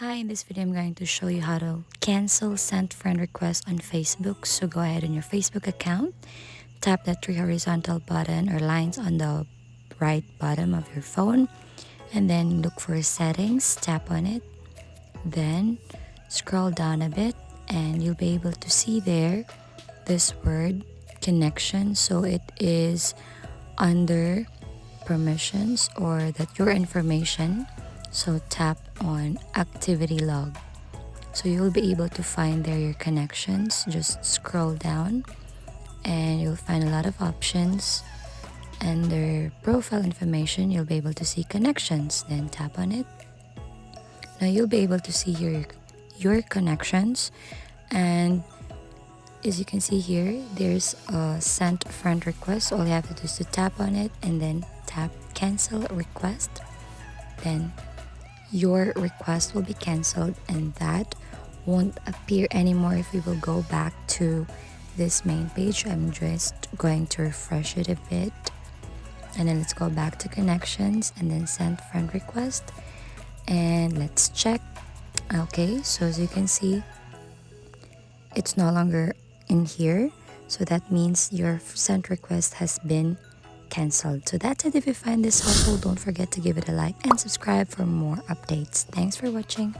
Hi, in this video I'm going to show you how to cancel sent friend request on Facebook. So go ahead on your Facebook account, tap the three horizontal button or lines on the right bottom of your phone, and then look for settings, tap on it, then scroll down a bit and you'll be able to see there this word connection. So it is under permissions or that your information. So tap on activity log. So you'll be able to find there your connections. Just scroll down and you'll find a lot of options. Under profile information, you'll be able to see connections. Then tap on it. Now you'll be able to see your connections, and as you can see here, there's a sent friend request. All you have to do is to tap on it and then tap cancel request. Then your request will be canceled and that won't appear anymore if we will go back to this main page. I'm just going to refresh it a bit, and then let's go back to connections and then send friend request, and let's check. Okay, so as you can see, it's no longer in here, so that means your sent request has been cancelled. So that's it. If you find this helpful, don't forget to give it a like and subscribe for more updates. Thanks for watching.